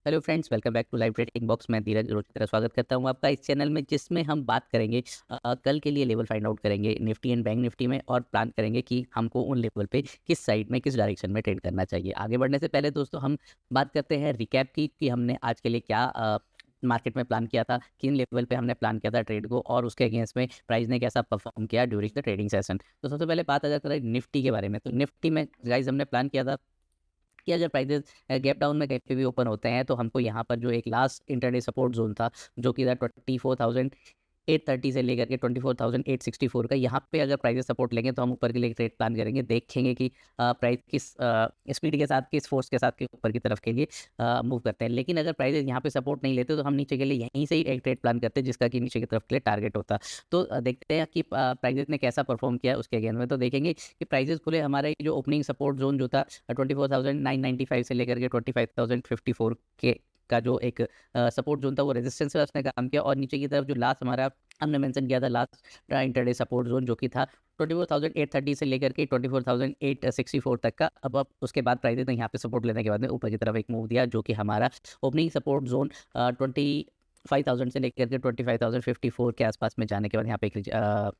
Hello friends, welcome back to live trading box. मैं धीरज रोज की तरह स्वागत करता हूं आपका इस चैनल में, जिसमें हम बात करेंगे कल के लिए लेवल फाइंड आउट करेंगे निफ्टी एंड बैंक निफ्टी में, और प्लान करेंगे कि हमको उन लेवल पे किस साइड में किस डायरेक्शन में ट्रेड करना चाहिए। आगे बढ़ने से पहले दोस्तों हम बात करते हैं रिकैप की कि हमने आज के लिए क्या मार्केट में प्लान किया था, किन लेवल पे हमने प्लान किया था ट्रेड को, और उसके अगेंस्ट में प्राइस ने कैसा परफॉर्म किया ड्यूरिंग द ट्रेडिंग सेशन। तो सबसे पहले बात अगर करें निफ्टी के बारे में, तो निफ्टी में गाइज हमने प्लान किया था कि अगर प्राइजेस गैप डाउन में कहीं पे भी ओपन होते हैं तो हमको यहाँ पर जो एक लास्ट इंटरडे सपोर्ट जोन था, जो कि था 24,830 से लेकर के 24,864 का, यहाँ पे अगर प्राइजेस सपोर्ट लेंगे तो हम ऊपर के लिए ट्रेड प्लान करेंगे। देखेंगे कि प्राइस किस स्पीड के साथ, किस फोर्स के साथ के ऊपर की तरफ के लिए मूव करते हैं। लेकिन अगर प्राइजेस यहाँ पे सपोर्ट नहीं लेते तो हम नीचे के लिए यहीं से ही एक ट्रेड प्लान करते हैं, जिसका कि नीचे की तरफ के लिए टारगेट होता। तो देखते हैं कि प्राइजेस ने कैसा परफॉर्म किया उसके अगेंस्ट में। तो देखेंगे कि प्राइजेस खुले हमारे जो ओपनिंग सपोर्ट जोन जो था 24,995 से लेकर के 25,054 के का जो एक सपोर्ट जोन था, वो रेजिस्टेंस पे उसने काम किया। और नीचे की तरफ जो लास्ट हमारा हमने मेंशन किया था लास्ट इंटरडे सपोर्ट जोन, जो कि था 24,830 से लेकर के 24,864 तक का। अब उसके बाद प्राइस ने यहाँ पे सपोर्ट लेने के बाद में ऊपर की तरफ एक मूव दिया, जो कि हमारा ओपनिंग सपोर्ट जोन 25,000 से लेकर के 25,054 के आसपास में जाने के बाद यहाँ पे एक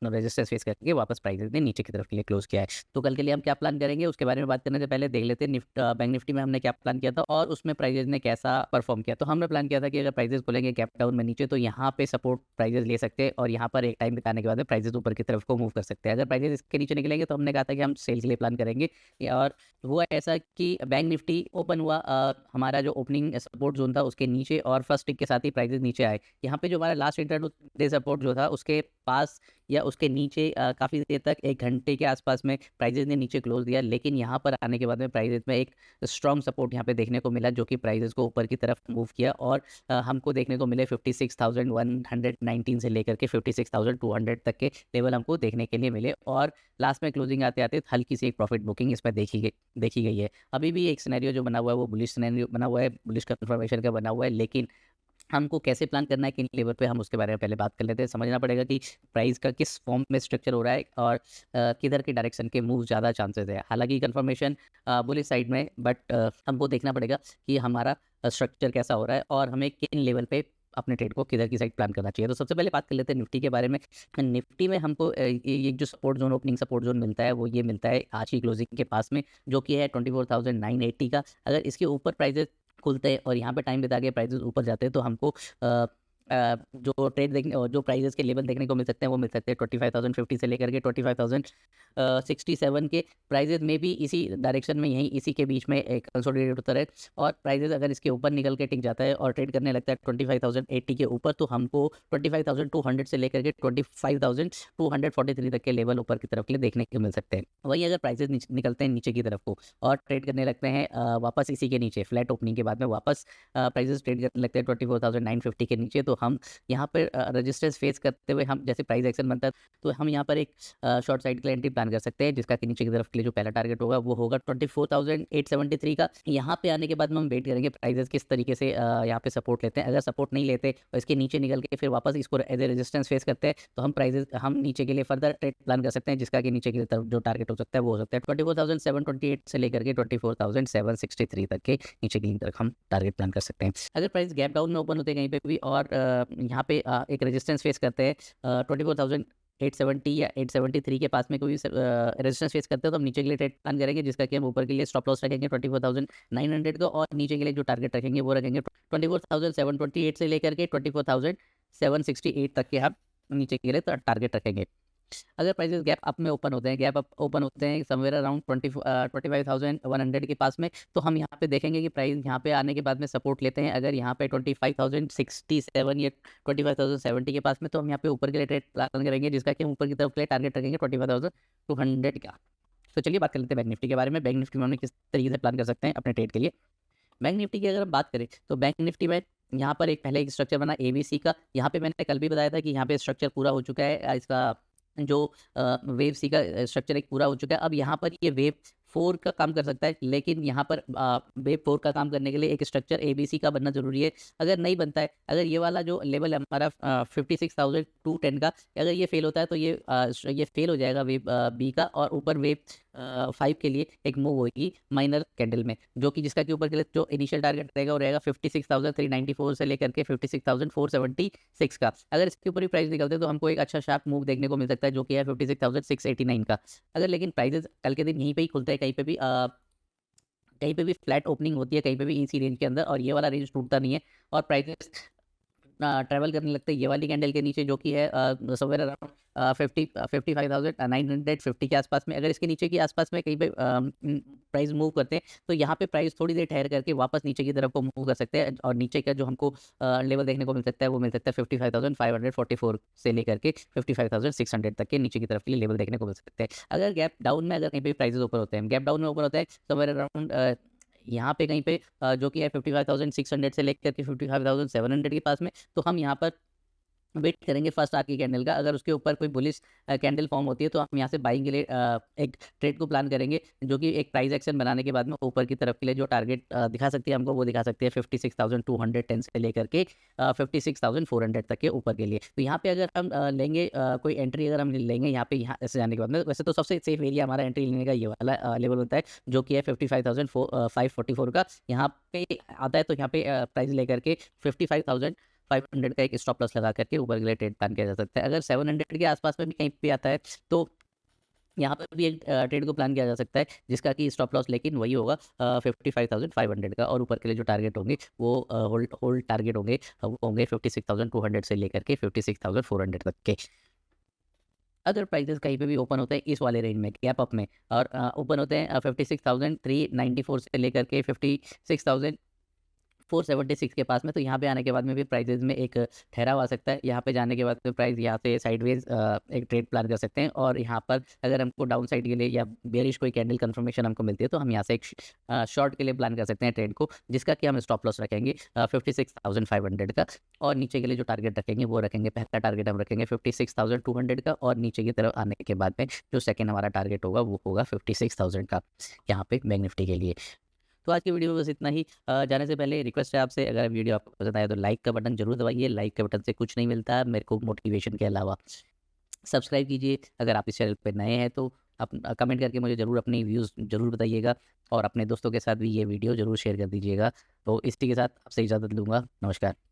रेजिस्टेंस फेस करके वापस प्राइस ने नीचे की तरफ के लिए क्लोज किया है। तो कल के लिए हम क्या प्लान करेंगे उसके बारे में बात करने से पहले देख लेते हैं बैंक निफ्टी में हमने क्या प्लान किया था और उसमें प्राइजेस ने कैसा परफॉर्म किया। तो हमने प्लान किया था कि अगर प्राइजेस खुलेंगे गैप डाउन में नीचे, तो यहाँ पे सपोर्ट प्राइजेस ले सकते हैं और यहाँ पर एक टाइम बिताने के बाद में प्राइजेस ऊपर की तरफ को मूव कर सकते हैं। अगर प्राइजेस इसके नीचे निकलेंगे तो हमने कहा था कि हम सेल के लिए प्लान करेंगे। और हुआ ऐसा कि बैंक निफ्टी ओपन हुआ हमारा जो ओपनिंग सपोर्ट जोन था उसके नीचे, और फर्स्ट टिक के साथ ही प्राइजेस नीचे आए। यहाँ पे जो हमारा लास्ट इंटरडे सपोर्ट जो था उसके पास या उसके नीचे काफ़ी देर तक 1 घंटे के आसपास में प्राइजेस ने नीचे क्लोज दिया। लेकिन यहाँ पर आने के बाद में प्राइजेस में एक स्ट्रॉन्ग सपोर्ट यहाँ पे देखने को मिला, जो कि प्राइजेस को ऊपर की तरफ मूव किया। और हमको देखने को मिले 56,119 से लेकर के 56,200 तक के लेवल हमको देखने के लिए मिले। और लास्ट में क्लोजिंग आते आते हल्की सी एक प्रॉफिट बुकिंग इसमें देखी गई है। अभी भी एक सिनेरियो जो बना हुआ है वो बुलिश सिनेरियो बना हुआ है, बुलिश कंफर्मेशन का बना हुआ है। लेकिन हमको कैसे प्लान करना है किन लेवल पे, हम उसके बारे में पहले बात कर लेते हैं। समझना पड़ेगा कि प्राइस का किस फॉर्म में स्ट्रक्चर हो रहा है और किधर की डायरेक्शन के मूव ज़्यादा चांसेस है। हालांकि कंफर्मेशन बुलिश साइड में, बट हमको देखना पड़ेगा कि हमारा स्ट्रक्चर कैसा हो रहा है और हमें किन लेवल पे अपने ट्रेड को किधर की साइड प्लान करना चाहिए। तो सबसे पहले बात कर लेते हैं निफ्टी के बारे में। निफ्टी में हमको ये जो support zone, opening support zone मिलता है, वो ये मिलता है आज की क्लोजिंग के पास में, जो कि है 24,980 का। अगर इसके ऊपर प्राइजेस खुलते हैं और यहाँ पे टाइम बिता के प्राइजेस ऊपर जाते हैं तो हमको जो ट्रेड देखने और जो प्राइजेस के लेवल देखने को मिल सकते हैं वो मिल सकते हैं 25,050 से लेकर के 25,067 के प्राइजेस में भी इसी डायरेक्शन में, यहीं इसी के बीच में एक कंसोलिडेट होता है। और प्राइजेस अगर इसके ऊपर निकल के टिक जाता है और ट्रेड करने लगता है 25,080 के ऊपर, तो हमको 25,200 से लेकर के 25,243 तक के लेवल ऊपर की तरफ के लिए देखने को मिल सकते हैं। वहीं अगर प्राइजेस निकलते हैं नीचे की तरफ को और ट्रेड करने लगते हैं वापस इसी के नीचे, फ्लैट ओपनिंग के बाद में वापस प्राइजेस ट्रेड करने लगते हैं 24,950 के नीचे, तो हम यहाँ पर रेजिस्टेंस फेस करते हुए हम जैसे प्राइस एक्शन बनता है तो हम यहाँ पर एक शॉर्ट साइड के लिए एंट्री प्लान कर सकते हैं, जिसका कि नीचे की तरफ के लिए जो पहला टारगेट होगा वो होगा 24,873 का। यहाँ पे आने के बाद में हम वेट करेंगे प्राइजेस किस तरीके से यहाँ पे सपोर्ट लेते हैं। अगर सपोर्ट नहीं लेते और इसके नीचे निकल के फिर वापस इसको एज ए रेजिस्टेंस फेस करते हैं, तो हम नीचे के लिए फर्दर ट्रेड प्लान कर सकते हैं, जिसका कि नीचे की तरफ जो टारगेट हो सकता है वो हो सकता है 24,728 से लेकर के 24,763 तक के नीचे की तरफ हम टारगेट प्लान कर सकते हैं। अगर प्राइस गैप डाउन में ओपन होते हैं कहीं पे भी और यहाँ पे एक रेजिस्टेंस फेस करते हैं 24,870 या 873 के पास में कोई रेजिस्टेंस फेस करते हैं, तो हम नीचे के लिए ट्रेड प्लान करेंगे, जिसका कि हम ऊपर के लिए स्टॉप लॉस रखेंगे 24,900 का, और नीचे के लिए जो टारगेट रखेंगे वो रखेंगे 24,728 से लेकर के 24,768 तक के हम नीचे के लिए टारगेट रखेंगे। अगर प्राइसेस गैप अप में ओपन होते हैं, गैप अप ओपन होते हैं समवेयर अराउंड 25,100 के पास में, तो हम यहाँ पे देखेंगे कि प्राइस यहाँ पे आने के बाद में सपोर्ट लेते हैं। अगर यहाँ पे 25,067 या 25,070 के पास में, तो हम यहाँ पे ऊपर के लिए ट्रेड प्लान करेंगे, जिसका कि हम ऊपर की तरफ के लिए टारगेट रखेंगे 25,200 का। तो चलिए बात कर लेते हैं बैंक निफ्टी के बारे में। बैंक निफ्टी में हम किस तरीके से प्लान कर सकते हैं अपने ट्रेड के लिए। बैंक निफ्टी की अगर हम बात करें तो बैंक निफ्टी में यहाँ पर एक पहले एक स्ट्रक्चर बना एबीसी का। यहाँ पे मैंने कल भी बताया था कि यहाँ पे स्ट्रक्चर पूरा हो चुका है, इसका जो वेव सी का स्ट्रक्चर एक पूरा हो चुका है। अब यहाँ पर ये वेव 4 का काम कर सकता है, लेकिन यहाँ पर वेव 4 का काम करने के लिए एक स्ट्रक्चर एबीसी का बनना ज़रूरी है। अगर नहीं बनता है, अगर ये वाला जो लेवल है हमारा 56,210 का, अगर ये फ़ेल होता है तो ये फ़ेल हो जाएगा वेव बी का, और ऊपर वेव 5 के लिए एक मूव होगी माइनर कैंडल में, जो कि जिसका कि ऊपर के लिए जो इनिशियल टारगेट रहेगा वो रहेगा 56,394 से लेकर के 56,476 का। अगर इसके ऊपर भी प्राइस निकलते हैं तो हमको एक अच्छा शार्प मूव देखने को मिल सकता है, जो कि है 56,689 का। अगर लेकिन प्राइजेस कल के दिन यहीं पे ही खुलते हैं, कहीं पे भी फ्लैट ओपनिंग होती है, कहीं पे भी इसी रेंज के अंदर, और ये वाला रेंज टूटता नहीं है, और प्राइसेस ट्रैवल करने लगते हैं ये वाली कैंडल के नीचे, जो कि है समवेयर अराउंड 55,950 के आसपास में। अगर इसके नीचे के आसपास में कहीं पे प्राइस मूव करते हैं तो यहाँ पे प्राइस थोड़ी देर ठहर करके वापस नीचे की तरफ को मूव कर सकते हैं, और नीचे का जो हमको लेवल देखने को मिल सकता है वो मिल सकता है 55,544 से लेकर के 55,600 तक के नीचे की तरफ के लिए लेवल देखने को मिल सकते हैं। अगर गैप डाउन में, अगर कहीं पे प्राइसेस ऊपर होते हैं, गैप डाउन में ऊपर होता है समवेयर अराउंड यहाँ पे कहीं पे जो कि है 55,600 से लेकर के 55,700 के पास में, तो हम यहाँ पर वेट करेंगे फर्स्ट आर की कैंडल का। अगर उसके ऊपर कोई बुलिश कैंडल फॉर्म होती है तो हम यहाँ से बाइंग के लिए एक ट्रेड को प्लान करेंगे, जो कि एक प्राइस एक्शन बनाने के बाद में ऊपर की तरफ के लिए जो टारगेट दिखा सकती है हमको, वो दिखा सकती है 56,210 से लेकर के 56,400 तक के ऊपर के लिए। तो यहाँ पे अगर हम लेंगे कोई एंट्री, अगर हम लेंगे यहाँ ऐसे जाने के बाद में, वैसे तो सबसे सेफ एरिया हमारा एंट्री लेने का ये वाला लेवल होता है, जो कि है 55,544 का। यहाँ पे आता है तो यहाँ पे प्राइस लेकर के 55,500 का एक स्टॉप लॉस लगा करके ऊपर के लिए ट्रेड प्लान किया जा सकता है। अगर 700 के आसपास में भी कहीं पे आता है तो यहाँ पर भी एक ट्रेड को प्लान किया जा सकता है, जिसका कि स्टॉप लॉस लेकिन वही होगा 55,500 का, और ऊपर के लिए जो टारगेट होंगे वो होल्ड टारगेट होंगे, वो होंगे 56,200 से लेकर के 56,400 तक के। अगर प्राइसेस कहीं पे भी ओपन होते हैं इस वाले रेंज में, गैप अप में, और ओपन होते हैं 56,394 से लेकर के 56,476 के पास में, तो यहाँ पे आने के बाद में भी प्राइसेस में एक ठहराव आ सकता है। यहाँ पे जाने के बाद में प्राइस यहाँ से साइडवेज एक ट्रेड प्लान कर सकते हैं, और यहाँ पर अगर हमको डाउन साइड के लिए या बेरिश कोई कैंडल कंफर्मेशन हमको मिलती है तो हम यहाँ से एक शॉर्ट के लिए प्लान कर सकते हैं ट्रेड को, जिसका कि हम स्टॉप लॉस रखेंगे 56,500 का, और नीचे के लिए जो टारगेट रखेंगे वो रखेंगे, पहला टारगेट हम रखेंगे 56,200 का, और नीचे की तरफ आने के बाद में जो सेकेंड हमारा टारगेट होगा वो होगा 56,000 का यहाँ पे बैंक निफ्टी के लिए। तो आज की वीडियो में बस इतना ही। जाने से पहले रिक्वेस्ट है आपसे, अगर वीडियो आपको पसंद आया तो लाइक का बटन जरूर दबाइए। लाइक के बटन से कुछ नहीं मिलता है मेरे को मोटिवेशन के अलावा। सब्सक्राइब कीजिए अगर आप इस चैनल पर नए हैं तो। आप कमेंट करके मुझे ज़रूर अपनी व्यूज़ ज़रूर बताइएगा, और अपने दोस्तों के साथ भी ये वीडियो ज़रूर शेयर कर दीजिएगा। तो इसी के साथ आपसे इजाज़त लूँगा। नमस्कार।